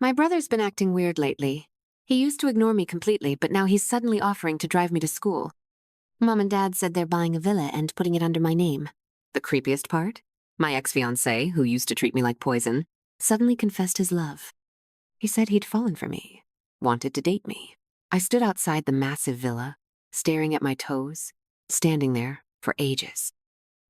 My brother's been acting weird lately. He used to ignore me completely, but now he's suddenly offering to drive me to school. Mom and Dad said they're buying a villa and putting it under my name. The creepiest part? My ex-fiancé, who used to treat me like poison, suddenly confessed his love. He said he'd fallen for me, wanted to date me. I stood outside the massive villa, staring at my toes, standing there for ages.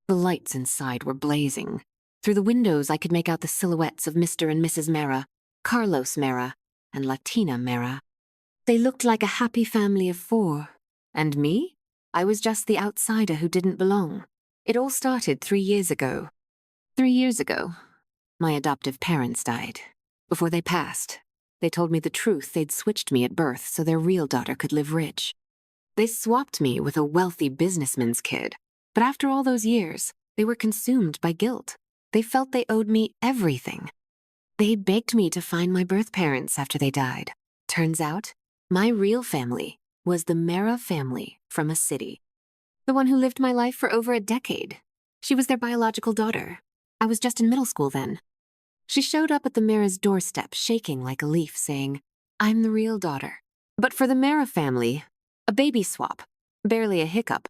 The lights inside were blazing. Through the windows, I could make out the silhouettes of Mr. and Mrs. Mera, Carlos Mera, and Latina Mera. They looked like a happy family of 4. And me? I was just the outsider who didn't belong. It all started 3 years ago. 3 years ago, my adoptive parents died. Before they passed, they told me the truth. They'd switched me at birth so their real daughter could live rich. They swapped me with a wealthy businessman's kid. But after all those years, they were consumed by guilt. They felt they owed me everything. They begged me to find my birth parents after they died. Turns out, my real family was the Mera family from a city. The one who lived my life for over a decade. She was their biological daughter. I was just in middle school then. She showed up at the Mera's doorstep, shaking like a leaf, saying, "I'm the real daughter." But for the Mera family, a baby swap, barely a hiccup.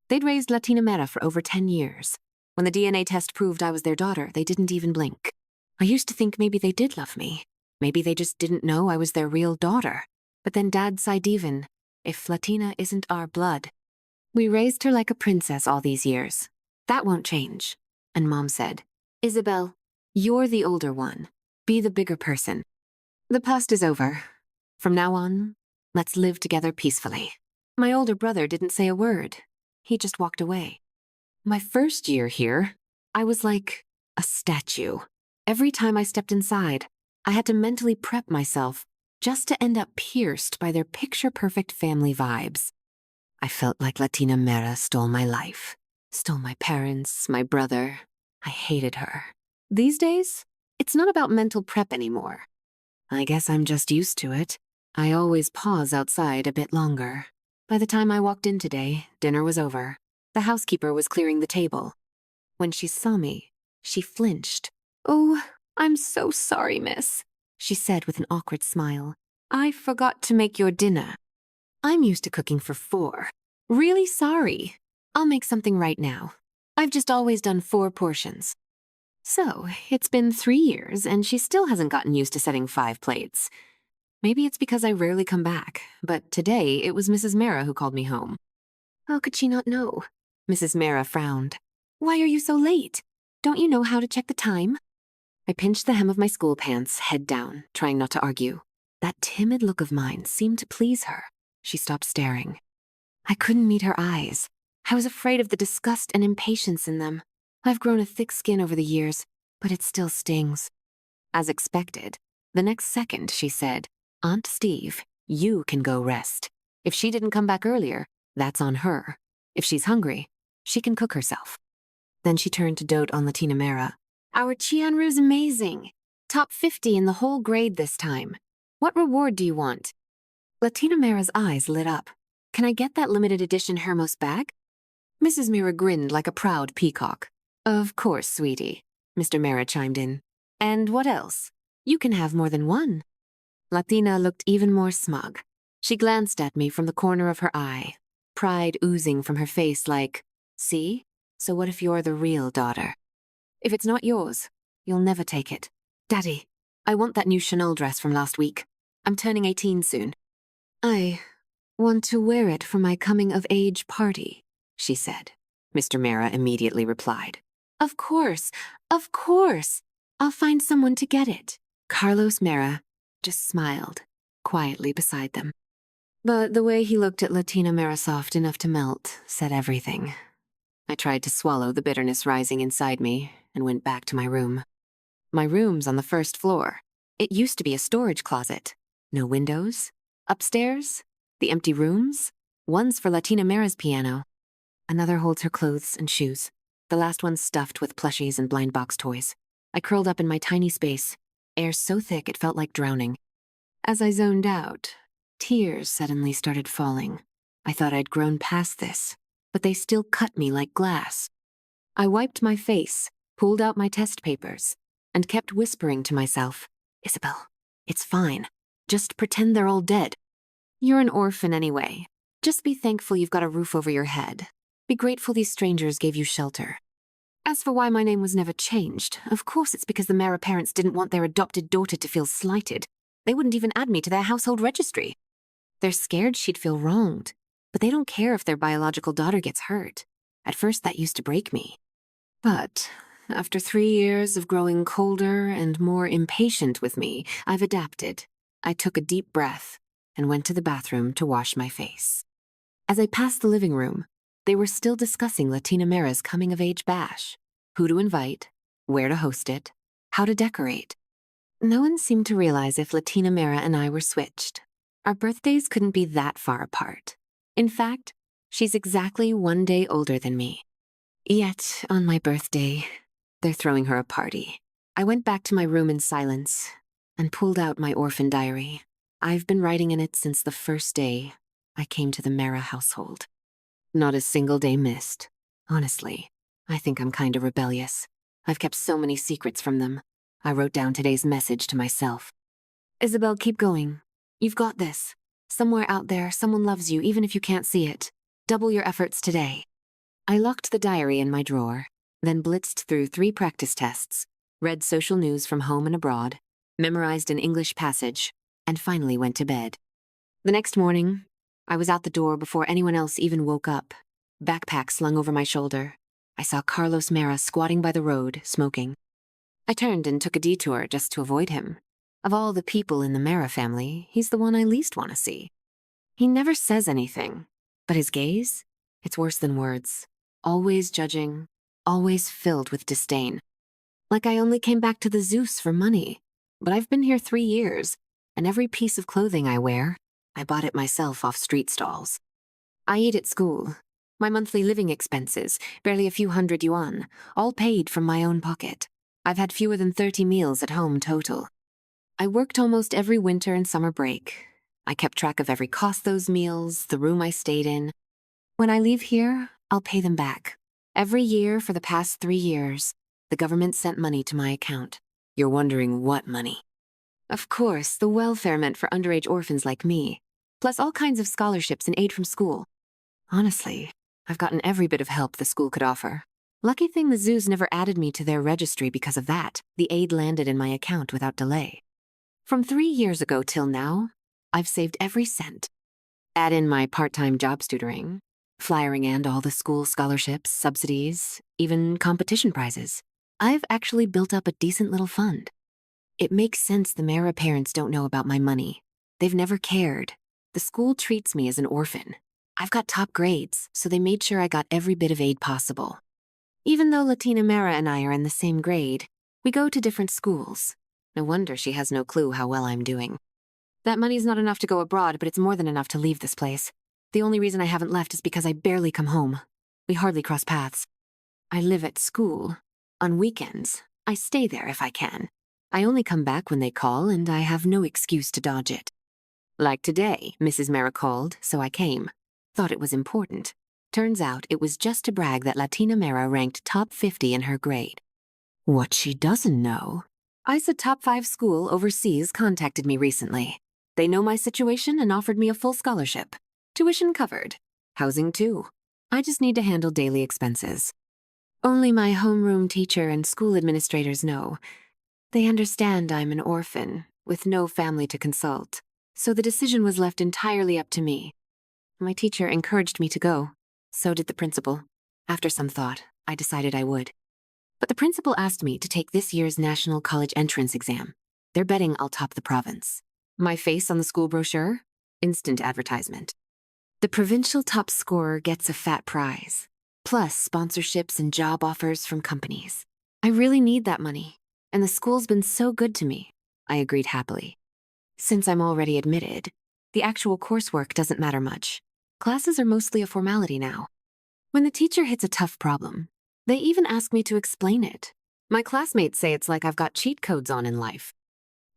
They'd raised Latina Mera for over 10 years. When the DNA test proved I was their daughter, they didn't even blink. I used to think maybe they did love me. Maybe they just didn't know I was their real daughter. But then Dad sighed even, if Latina isn't our blood. We raised her like a princess all these years. That won't change. And Mom said, "Isabel, you're the older one. Be the bigger person. The past is over. From now on, let's live together peacefully." My older brother didn't say a word. He just walked away. My first year here, I was like a statue. Every time I stepped inside, I had to mentally prep myself just to end up pierced by their picture-perfect family vibes. I felt like Latina Mera stole my life, stole my parents, my brother. I hated her. These days, it's not about mental prep anymore. I guess I'm just used to it. I always pause outside a bit longer. By the time I walked in today, dinner was over. The housekeeper was clearing the table. When she saw me, she flinched. "Oh, I'm so sorry, miss," she said with an awkward smile. "I forgot to make your dinner." I'm used to cooking for 4. Really sorry. I'll make something right now. I've just always done 4 portions. So, it's been 3 years, and she still hasn't gotten used to setting 5 plates. Maybe it's because I rarely come back, but today it was Mrs. Mera who called me home. How could she not know? Mrs. Mera frowned. "Why are you so late? Don't you know how to check the time?" I pinched the hem of my school pants, head down, trying not to argue. That timid look of mine seemed to please her. She stopped staring. I couldn't meet her eyes. I was afraid of the disgust and impatience in them. I've grown a thick skin over the years, but it still stings. As expected, the next second she said, "Aunt Steve, you can go rest. If she didn't come back earlier, that's on her. If she's hungry, she can cook herself." Then she turned to dote on Latina Mera. "Our Chianru's amazing. Top 50 in the whole grade this time. What reward do you want?" Latina Mera's eyes lit up. "Can I get that limited edition Hermos bag?" Mrs. Mera grinned like a proud peacock. "Of course, sweetie," Mr. Mera chimed in. "And what else? You can have more than one." Latina looked even more smug. She glanced at me from the corner of her eye, pride oozing from her face like, "See? So what if you're the real daughter? If it's not yours, you'll never take it. Daddy, I want that new Chanel dress from last week. I'm turning 18 soon." "I want to wear it for my coming-of-age party," she said. Mr. Mera immediately replied, Of course. I'll find someone to get it." Carlos Mera just smiled, quietly beside them. But the way he looked at Latina Mera soft enough to melt said everything. I tried to swallow the bitterness rising inside me and went back to my room. My room's on the first floor. It used to be a storage closet. No windows. Upstairs, the empty rooms. One's for Latina Mera's piano. Another holds her clothes and shoes. The last one's stuffed with plushies and blind box toys. I curled up in my tiny space, air so thick it felt like drowning. As I zoned out, tears suddenly started falling. I thought I'd grown past this, but they still cut me like glass. I wiped my face, pulled out my test papers, and kept whispering to myself, Isabel, It's fine. Just pretend they're all dead. You're an orphan anyway. Just be thankful you've got a roof over your head. Be grateful these strangers gave you shelter. As for why my name was never changed, of course it's because the Mera parents didn't want their adopted daughter to feel slighted. They wouldn't even add me to their household registry. They're scared she'd feel wronged, but they don't care if their biological daughter gets hurt. At first that used to break me. But after 3 years of growing colder and more impatient with me, I've adapted. I took a deep breath and went to the bathroom to wash my face. As I passed the living room, they were still discussing Latina Mera's coming-of-age bash. Who to invite, where to host it, how to decorate. No one seemed to realize if Latina Mera and I were switched. Our birthdays couldn't be that far apart. In fact, she's exactly 1 day older than me. Yet, on my birthday, they're throwing her a party. I went back to my room in silence and pulled out my orphan diary. I've been writing in it since the first day I came to the Mera household. Not a single day missed. Honestly, I think I'm kind of rebellious. I've kept so many secrets from them. I wrote down today's message to myself. Isabel, keep going. You've got this. Somewhere out there, someone loves you, even if you can't see it. Double your efforts today. I locked the diary in my drawer, then blitzed through 3 practice tests, read social news from home and abroad, memorized an English passage, and finally went to bed. The next morning, I was out the door before anyone else even woke up, backpack slung over my shoulder. I saw Carlos Mera squatting by the road, smoking. I turned and took a detour just to avoid him. Of all the people in the Mera family, he's the one I least want to see. He never says anything, but his gaze, it's worse than words. Always judging, always filled with disdain. Like I only came back to the Zeus for money. But I've been here 3 years, and every piece of clothing I wear, I bought it myself off street stalls. I eat at school. My monthly living expenses, barely a few hundred yuan, all paid from my own pocket. I've had fewer than 30 meals at home total. I worked almost every winter and summer break. I kept track of every cost those meals, the room I stayed in. When I leave here, I'll pay them back. Every year for the past 3 years, the government sent money to my account. You're wondering what money? Of course, the welfare meant for underage orphans like me, plus all kinds of scholarships and aid from school. Honestly, I've gotten every bit of help the school could offer. Lucky thing the zoos never added me to their registry because of that. The aid landed in my account without delay. From 3 years ago till now, I've saved every cent. Add in my part-time jobs tutoring, flyering and all the school scholarships, subsidies, even competition prizes. I've actually built up a decent little fund. It makes sense the Mera parents don't know about my money. They've never cared. The school treats me as an orphan. I've got top grades, so they made sure I got every bit of aid possible. Even though Latina Mera and I are in the same grade, we go to different schools. No wonder she has no clue how well I'm doing. That money's not enough to go abroad, but it's more than enough to leave this place. The only reason I haven't left is because I barely come home. We hardly cross paths. I live at school. On weekends, I stay there if I can. I only come back when they call, and I have no excuse to dodge it. Like today, Mrs. Mera called, so I came. Thought it was important. Turns out it was just to brag that Latina Mera ranked top 50 in her grade. What she doesn't know, ISA top 5 school overseas contacted me recently. They know my situation and offered me a full scholarship. Tuition covered. Housing too. I just need to handle daily expenses. Only my homeroom teacher and school administrators know. They understand I'm an orphan, with no family to consult, so the decision was left entirely up to me. My teacher encouraged me to go. So did the principal. After some thought, I decided I would. But the principal asked me to take this year's national college entrance exam. They're betting I'll top the province. My face on the school brochure? Instant advertisement. The provincial top scorer gets a fat prize, plus sponsorships and job offers from companies. I really need that money, and the school's been so good to me. I agreed happily. Since I'm already admitted, the actual coursework doesn't matter much. Classes are mostly a formality now. When the teacher hits a tough problem, they even ask me to explain it. My classmates say it's like I've got cheat codes on in life.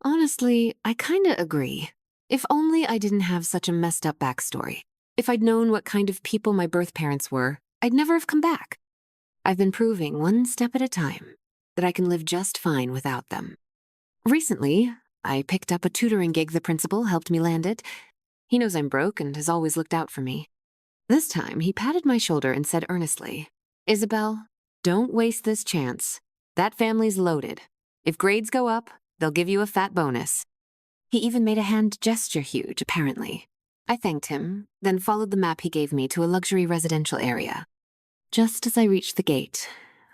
Honestly, I kinda agree. If only I didn't have such a messed up backstory. If I'd known what kind of people my birth parents were, I'd never have come back. I've been proving one step at a time that I can live just fine without them. Recently, I picked up a tutoring gig the principal helped me land it. He knows I'm broke and has always looked out for me. This time, he patted my shoulder and said earnestly, "Isabel, don't waste this chance. That family's loaded. If grades go up, they'll give you a fat bonus." He even made a hand gesture huge, apparently. I thanked him, then followed the map he gave me to a luxury residential area. Just as I reached the gate,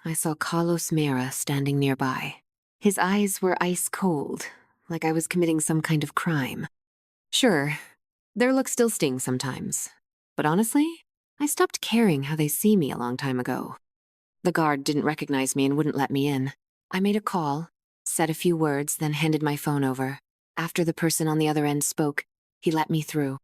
I saw Carlos Mera standing nearby. His eyes were ice cold, like I was committing some kind of crime. Sure, their look still stings sometimes. But honestly, I stopped caring how they see me a long time ago. The guard didn't recognize me and wouldn't let me in. I made a call, said a few words, then handed my phone over. After the person on the other end spoke, he let me through.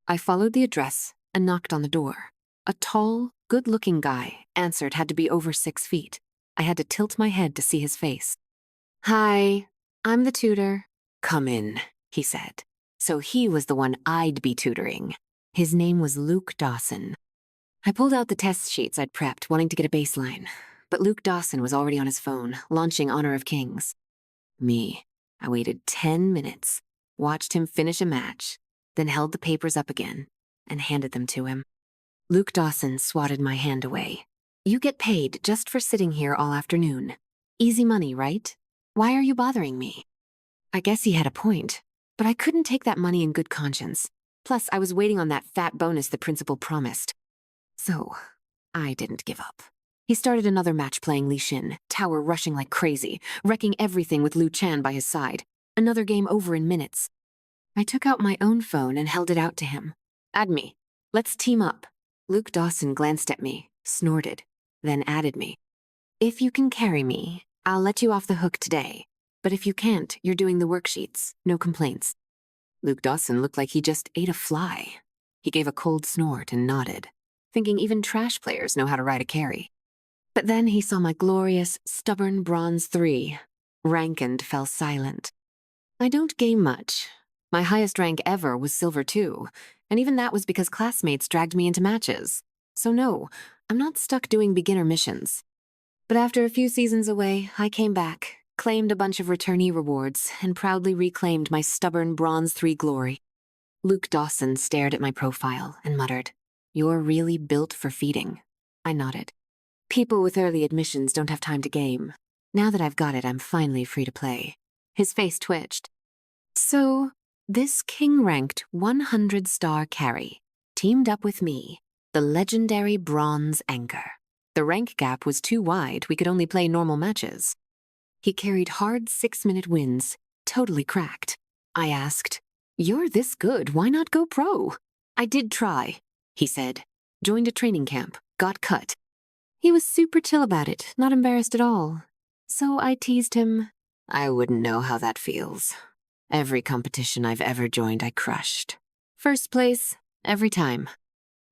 I followed the address and knocked on the door. A tall, good-looking guy answered had to be over 6 feet. I had to tilt my head to see his face. "Hi, I'm the tutor." "Come in," he said. So he was the one I'd be tutoring. His name was Luke Dawson. I pulled out the test sheets I'd prepped, wanting to get a baseline. But Luke Dawson was already on his phone, launching Honor of Kings. I waited 10 minutes, watched him finish a match, then held the papers up again and handed them to him. Luke Dawson swatted my hand away. "You get paid just for sitting here all afternoon. Easy money, right? Why are you bothering me?" I guess he had a point, but I couldn't take that money in good conscience. Plus, I was waiting on that fat bonus the principal promised. So, I didn't give up. He started another match playing Li Xin, tower rushing like crazy, wrecking everything with Liu Chan by his side. Another game over in minutes. I took out my own phone and held it out to him. "Add me. Let's team up." Luke Dawson glanced at me, snorted, then added me. "If you can carry me, I'll let you off the hook today. But if you can't, you're doing the worksheets. No complaints." Luke Dawson looked like he just ate a fly. He gave a cold snort and nodded, thinking even trash players know how to ride a carry. But then he saw my glorious, stubborn bronze 3. Rank and fell silent. I don't game much. My highest rank ever was silver 2, and even that was because classmates dragged me into matches. So no, I'm not stuck doing beginner missions. But after a few seasons away, I came back, claimed a bunch of returnee rewards, and proudly reclaimed my stubborn bronze 3 glory. Luke Dawson stared at my profile and muttered, "You're really built for feeding." I nodded. People with early admissions don't have time to game. Now that I've got it, I'm finally free to play. His face twitched. So, this king-ranked 100-star carry teamed up with me, the legendary bronze anchor. The rank gap was too wide, we could only play normal matches. He carried hard 6-minute wins, totally cracked. I asked, "You're this good, why not go pro?" "I did try," he said. "Joined a training camp, got cut." He was super chill about it, not embarrassed at all. So I teased him, "I wouldn't know how that feels. Every competition I've ever joined, I crushed. First place, every time.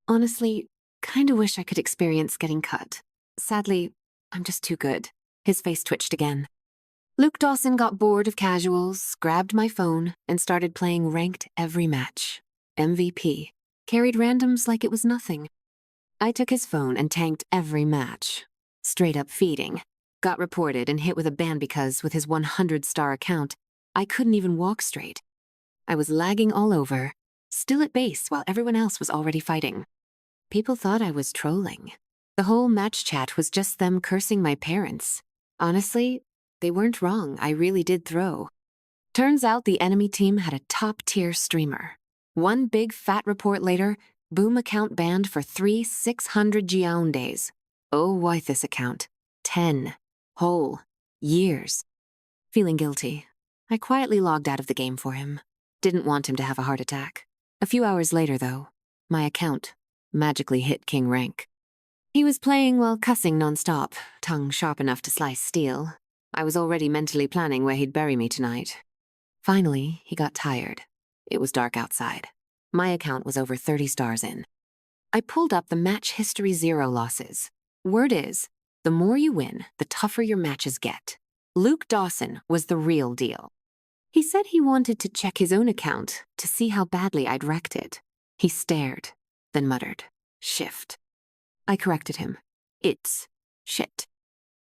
Honestly, kinda wish I could experience getting cut. Sadly, I'm just too good." His face twitched again. Luke Dawson got bored of casuals, grabbed my phone, and started playing ranked every match. MVP. Carried randoms like it was nothing. I took his phone and tanked every match. Straight up feeding. Got reported and hit with a ban because, with his 100-star account, I couldn't even walk straight. I was lagging all over, still at base while everyone else was already fighting. People thought I was trolling. The whole match chat was just them cursing my parents. Honestly, they weren't wrong, I really did throw. Turns out the enemy team had a top-tier streamer. One big fat report later, boom account banned for 3 600 Jiaon days. Oh, why this account? 10 whole years. Feeling guilty, I quietly logged out of the game for him. Didn't want him to have a heart attack. A few hours later, though, my account magically hit king rank. He was playing while cussing nonstop, tongue sharp enough to slice steel. I was already mentally planning where he'd bury me tonight. Finally, he got tired. It was dark outside. My account was over 30 stars in. I pulled up the match history 0 losses. Word is, the more you win, the tougher your matches get. Luke Dawson was the real deal. He said he wanted to check his own account to see how badly I'd wrecked it. He stared, then muttered, "Shift." I corrected him. "It's shit."